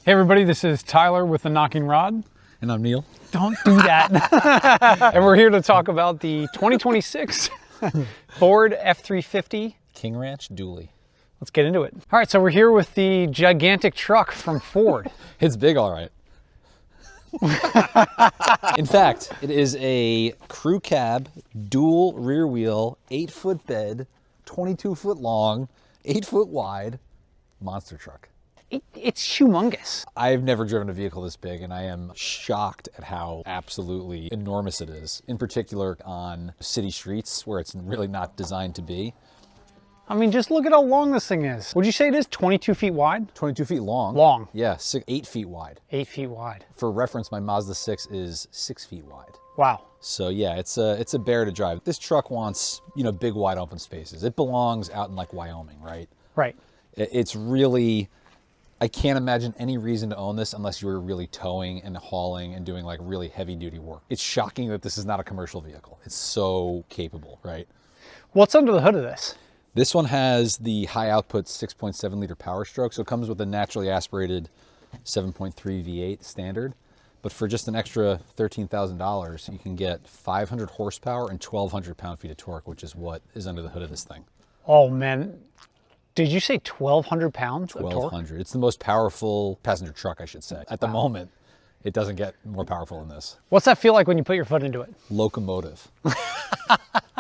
Hey everybody, this is Tyler with the Knocking Rod. And I'm Neil. Don't do that. And we're here to talk about the 2026 Ford F-350 King Ranch Dually. Let's get into it. All right, so we're here with the gigantic truck from Ford. It's big, all right. In fact, it is a crew cab, dual rear wheel, 8-foot bed, 22-foot long, 8-foot wide monster truck. It's humongous. I've never driven a vehicle this big, and I am shocked at how absolutely enormous it is, in particular on city streets where it's really not designed to be. I mean, just look at how long this thing is. Would you say it is 22 feet wide? 22 feet long. Long. Yeah, 8 feet wide. 8 feet wide. For reference, my Mazda 6 is 6 feet wide. Wow. So yeah, it's a bear to drive. This truck wants, big wide open spaces. It belongs out in like Wyoming, right? Right. It's really, I can't imagine any reason to own this unless you were really towing and hauling and doing like really heavy duty work. It's shocking that this is not a commercial vehicle. It's so capable, right? What's under the hood of this? This one has the high output 6.7 liter Power Stroke. So it comes with a naturally aspirated 7.3 V8 standard. But for just an extra $13,000, you can get 500 horsepower and 1,200 pound-feet of torque, which is what is under the hood of this thing. Oh man, did you say 1,200 pounds of torque? 1,200. It's the most powerful passenger truck, I should say. At the moment, it doesn't get more powerful than this. What's that feel like when you put your foot into it? Locomotive.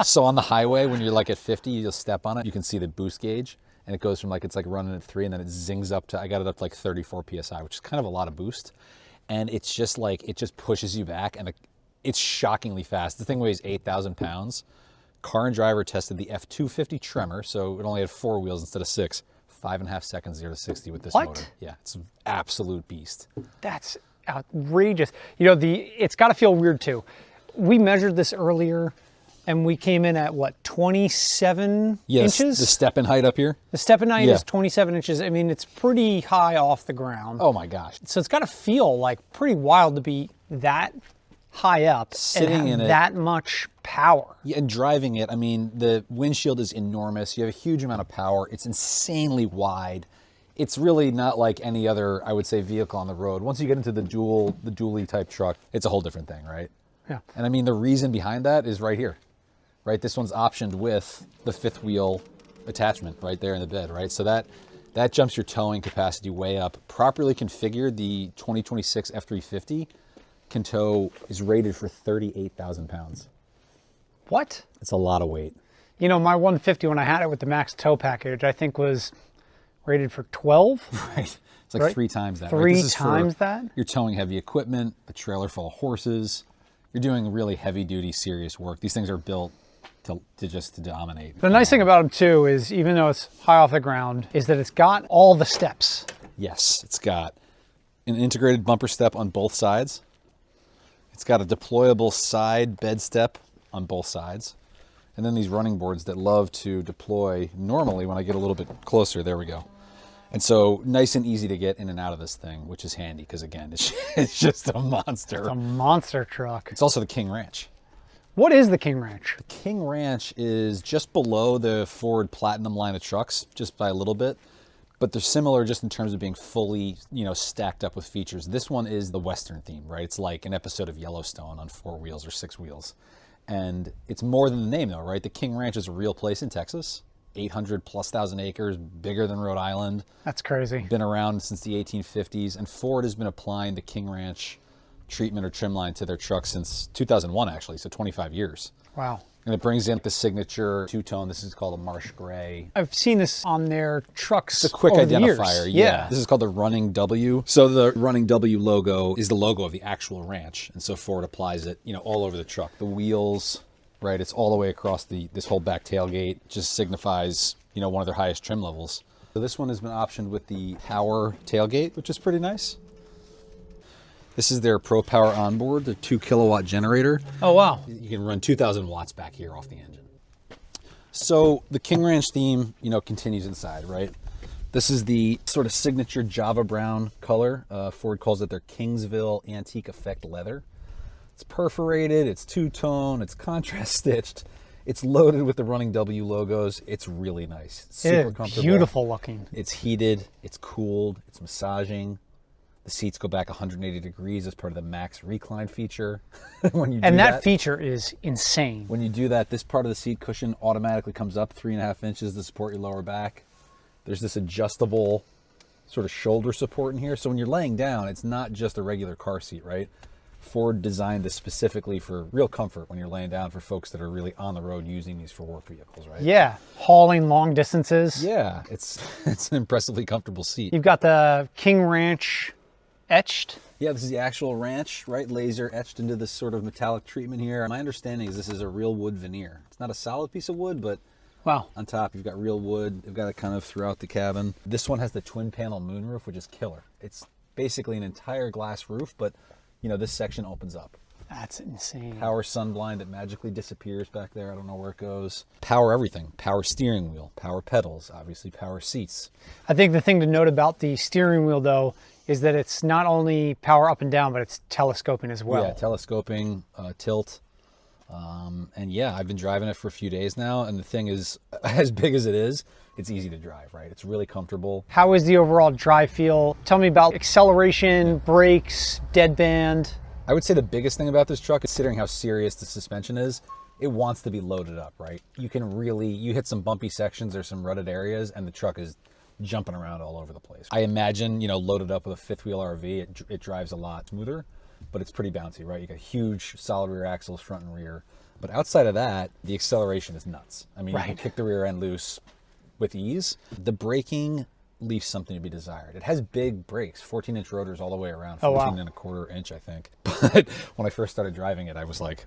So on the highway, when you're like at 50, you'll step on it. You can see the boost gauge, and it goes from it's like running at 3, and then it zings up to, I got it up to like 34 PSI, which is kind of a lot of boost. And it's just like, it just pushes you back, and it's shockingly fast. The thing weighs 8,000 pounds. Car and Driver tested the F-250 Tremor, so it only had 4 wheels instead of 6. 5.5 seconds, 0 to 60 with this motor. Yeah, it's an absolute beast. That's outrageous. It's got to feel weird too. We measured this earlier, and we came in at what, 27 inches? The step-in height up here. The step-in height is 27 inches. I mean, it's pretty high off the ground. Oh my gosh. So it's got to feel like pretty wild to be that high up, sitting in it, that much power. Yeah, and driving it, I mean, the windshield is enormous. You have a huge amount of power. It's insanely wide. It's really not like any other, I would say, vehicle on the road. Once you get into the dually type truck, it's a whole different thing, right? Yeah. And I mean, the reason behind that is right here, right? This one's optioned with the 5th wheel attachment right there in the bed, right? So that jumps your towing capacity way up. Properly configured, the 2026 F-350 is rated for 38,000 pounds. What? It's a lot of weight. My 150, when I had it with the Max tow package, I think was rated for 12. Right. It's like 3 times that. Three times that? You're towing heavy equipment, a trailer full of horses. You're doing really heavy duty, serious work. These things are built to dominate. The nice thing about them too is, even though it's high off the ground, is that it's got all the steps. Yes, it's got an integrated bumper step on both sides. It's got a deployable side bed step on both sides. And then these running boards that love to deploy normally when I get a little bit closer. There we go. And so nice and easy to get in and out of this thing, which is handy because, again, it's just a monster. It's a monster truck. It's also the King Ranch. What is the King Ranch? The King Ranch is just below the Ford Platinum line of trucks, just by a little bit. But they're similar just in terms of being fully, stacked up with features. This one is the Western theme, right? It's like an episode of Yellowstone on 4 wheels or 6 wheels. And it's more than the name though, right? The King Ranch is a real place in Texas. 800,000+ acres, bigger than Rhode Island. That's crazy. Been around since the 1850s. And Ford has been applying the King Ranch treatment or trim line to their trucks since 2001 actually, so 25 years. Wow. And it brings in the signature two-tone. This is called a marsh gray. I've seen this on their trucks. It's a quick over identifier. The years. Yeah. This is called the Running W. So the Running W logo is the logo of the actual ranch. And so Ford applies it, all over the truck. The wheels, right? It's all the way across this whole back tailgate. Just signifies, one of their highest trim levels. So this one has been optioned with the power tailgate, which is pretty nice. This is their Pro Power onboard, the 2 kilowatt generator. Oh, wow. You can run 2,000 watts back here off the engine. So the King Ranch theme, continues inside, right? This is the sort of signature Java brown color. Ford calls it their Kingsville Antique Effect leather. It's perforated, it's two-tone, it's contrast stitched. It's loaded with the Running W logos. It's really nice. Super comfortable. Beautiful looking. It's heated, it's cooled, it's massaging. The seats go back 180 degrees as part of the Max Recline feature. When you do And that feature is insane. When you do that, this part of the seat cushion automatically comes up 3.5 inches to support your lower back. There's this adjustable sort of shoulder support in here. So when you're laying down, it's not just a regular car seat, right? Ford designed this specifically for real comfort when you're laying down, for folks that are really on the road using these for work vehicles, right? Yeah, hauling long distances. Yeah, it's an impressively comfortable seat. You've got the King Ranch etched. Yeah, this is the actual ranch, right? Laser etched into this sort of metallic treatment here. My understanding is this is a real wood veneer. It's not a solid piece of wood, but wow. On top you've got real wood. They've got it kind of throughout the cabin. This one has the twin panel moonroof, which is killer. It's basically an entire glass roof, but you know, this section opens up. That's insane. Power sunblind that magically disappears back there. I don't know where it goes. Power everything. Power steering wheel, power pedals, obviously power seats. I think the thing to note about the steering wheel, though, is that it's not only power up and down, but it's telescoping as well. Yeah, telescoping, tilt. And yeah, I've been driving it for a few days now. And the thing is, as big as it is, it's easy to drive, right? It's really comfortable. How is the overall drive feel? Tell me about acceleration, brakes, deadband. I would say the biggest thing about this truck, considering how serious the suspension is, it wants to be loaded up, right? You can really, you hit some bumpy sections or some rutted areas and the truck is jumping around all over the place. I imagine, you know, loaded up with a fifth wheel RV, it drives a lot smoother, but it's pretty bouncy, right? You got huge solid rear axles, front and rear. But outside of that, the acceleration is nuts. I mean, You can kick the rear end loose with ease. The braking leaves something to be desired. It has big brakes, 14-inch rotors all the way around, 14.25 inch, I think. But when I first started driving it, I was like,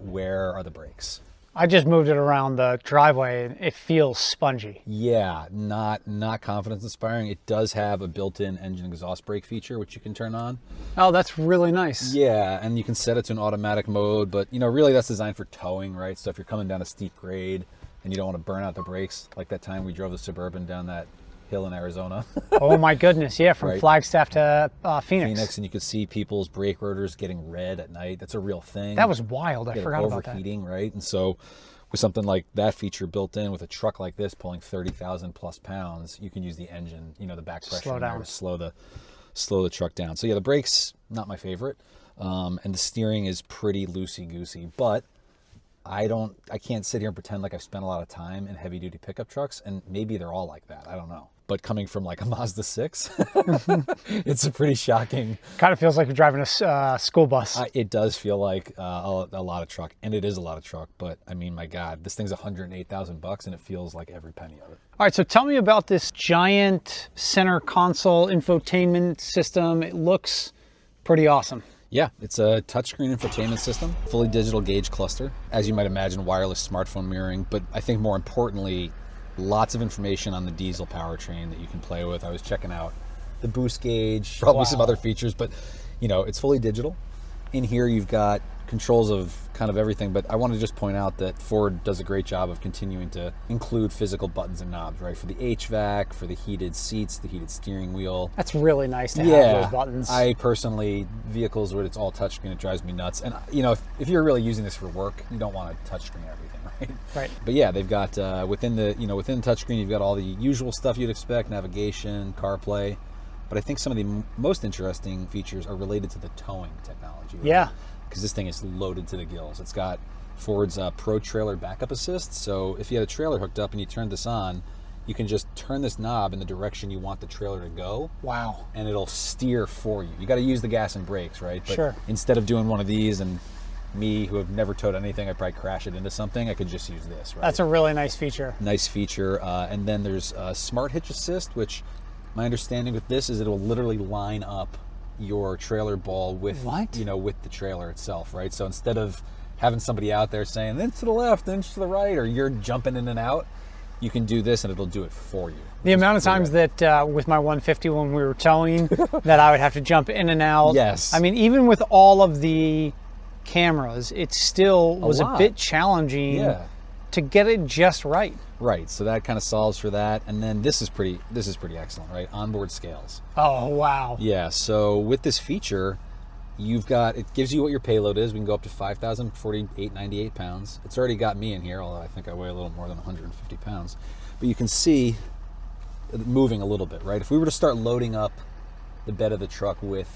where are the brakes? I just moved it around the driveway and it feels spongy. Yeah, not confidence inspiring. It does have a built-in engine exhaust brake feature, which you can turn on. Oh, that's really nice. Yeah, and you can set it to an automatic mode, but you know, really that's designed for towing, right? So if you're coming down a steep grade and you don't want to burn out the brakes, like that time we drove the Suburban down that hill in Arizona. Oh my goodness, yeah, from Right. Flagstaff to Phoenix. And you could see people's brake rotors getting red at night. That's a real thing. That was wild. I forgot about that. Overheating, right? And so with something like that feature built in with a truck like this pulling 30,000 plus pounds, you can use the engine, you know, the back pressure in there to slow the truck down. So yeah, the brakes, not my favorite. And the steering is pretty loosey-goosey, but I can't sit here and pretend like I've spent a lot of time in heavy duty pickup trucks, and maybe they're all like that. I don't know. But coming from like a Mazda 6, it's a pretty shocking. Kind of feels like you're driving a school bus. It does feel like a lot of truck, and it is a lot of truck. But I mean, my God, this thing's $108,000, and it feels like every penny of it. All right, so tell me about this giant center console infotainment system. It looks pretty awesome. Yeah, it's a touchscreen infotainment system, fully digital gauge cluster. As you might imagine, wireless smartphone mirroring, but I think more importantly, lots of information on the diesel powertrain that you can play with. I was checking out the boost gauge, probably some other features, but you know, it's fully digital. In here you've got controls of kind of everything, but I want to just point out that Ford does a great job of continuing to include physical buttons and knobs, right? For the HVAC, for the heated seats, the heated steering wheel. That's really nice to have those buttons. I personally, vehicles where it's all touchscreen, it drives me nuts. And you know, if you're really using this for work, you don't want to touchscreen everything, right? Right. But yeah, they've got within the touchscreen, you've got all the usual stuff you'd expect: navigation, CarPlay. But I think some of the most interesting features are related to the towing technology. Right? Yeah. Because this thing is loaded to the gills. It's got Ford's Pro Trailer Backup Assist. So if you had a trailer hooked up and you turned this on, you can just turn this knob in the direction you want the trailer to go. Wow. And it'll steer for you. You got to use the gas and brakes, right? But sure. Instead of doing one of these, and me, who have never towed anything, I'd probably crash it into something, I could just use this, right? That's a really nice feature. Nice feature. And then there's Smart Hitch Assist, which my understanding with this is it'll literally line up your trailer ball with with the trailer itself, right? So instead of having somebody out there saying inch to the left, inch to the right, or you're jumping in and out, you can do this and it'll do it for you. The amount of times that with my 150 when we were towing that I would have to jump in and out. Yes. I mean, even with all of the cameras, it still was a bit challenging to get it just right. Right, so that kind of solves for that. And then this is pretty excellent, right? Onboard scales. Oh, wow. Yeah, so with this feature, it gives you what your payload is. We can go up to 5,048.98 pounds. It's already got me in here, although I think I weigh a little more than 150 pounds. But you can see it moving a little bit, right? If we were to start loading up the bed of the truck with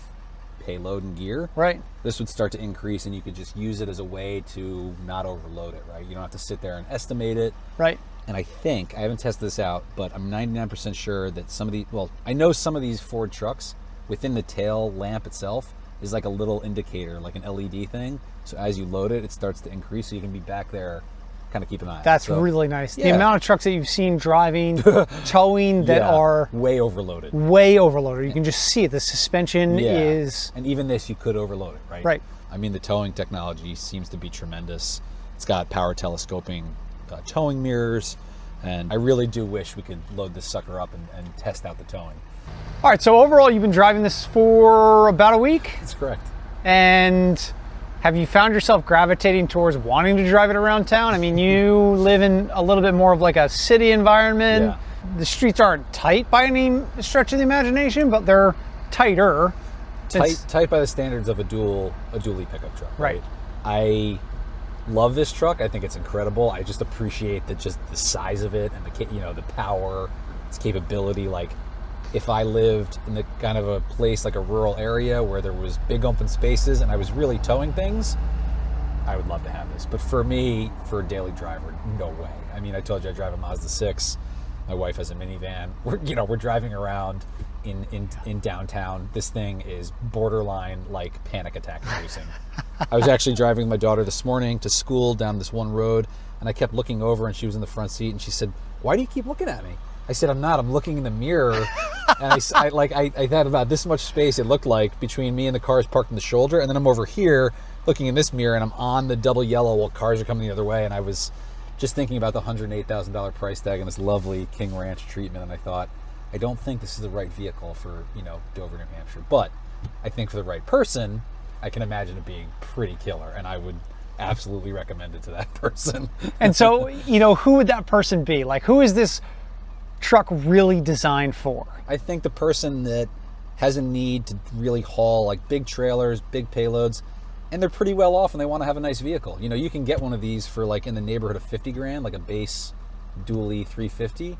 payload and gear, Right. this would start to increase, and you could just use it as a way to not overload it, right? You don't have to sit there and estimate it. Right. And I think, I haven't tested this out, but I'm 99% sure that some of the, well, I know some of these Ford trucks, within the tail lamp itself, is like a little indicator, like an LED thing. So as you load it, it starts to increase, so you can be back there, kind of keep an eye on it. That's So, really nice. The yeah. amount of trucks that you've seen driving, towing that yeah, are way overloaded. way overloaded. You can just see it. The suspension Yeah. is... And even this, you could overload it, right? Right. I mean, the towing technology seems to be tremendous. It's got power telescoping towing mirrors, and I really do wish we could load this sucker up and test out the towing. All right, so overall, you've been driving this for about a week, That's correct. and have you found yourself gravitating towards wanting to drive it around town? I mean, you live in a little bit more of like a city environment. Yeah. The streets aren't tight by any stretch of the imagination, but they're tighter. Tight by the standards of a dually pickup truck. Right. I love this truck. I think it's incredible. I just appreciate just the size of it and the power, its capability. Like, if I lived in the kind of a place like a rural area where there was big open spaces and I was really towing things, I would love to have this. But for me, for a daily driver, no way. I mean, I told you I drive a Mazda 6. My wife has a minivan. We're driving around in downtown. This thing is borderline like panic attack producing. I was actually driving my daughter this morning to school down this one road, and I kept looking over, and she was in the front seat, and she said, "Why do you keep looking at me?" I said, "I'm not. I'm looking in the mirror." And I had about this much space, it looked like, between me and the cars parked in the shoulder, and then I'm over here looking in this mirror, and I'm on the double yellow while cars are coming the other way, and I was just thinking about the $108,000 price tag and this lovely King Ranch treatment, and I thought, I don't think this is the right vehicle for, Dover, New Hampshire. But I think for the right person, I can imagine it being pretty killer, and I would absolutely recommend it to that person. And so, who would that person be? Like, who is this truck really designed for? I think the person that has a need to really haul like big trailers, big payloads, and they're pretty well off and they want to have a nice vehicle. You can get one of these for like in the neighborhood of 50 grand, like a base dually 350.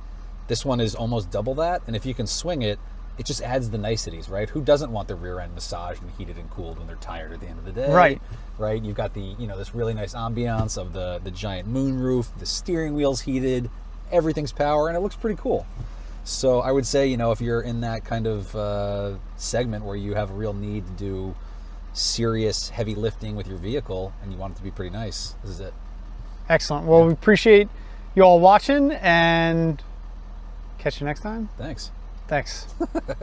This one is almost double that, and if you can swing it, it just adds the niceties, right? Who doesn't want their rear end massaged and heated and cooled when they're tired at the end of the day? Right. You've got the, this really nice ambiance of the giant moon roof, the steering wheel's heated, everything's power, and it looks pretty cool. So I would say, if you're in that kind of segment where you have a real need to do serious heavy lifting with your vehicle and you want it to be pretty nice, this is it. Excellent. Well, we appreciate you all watching, and catch you next time. Thanks. Thanks.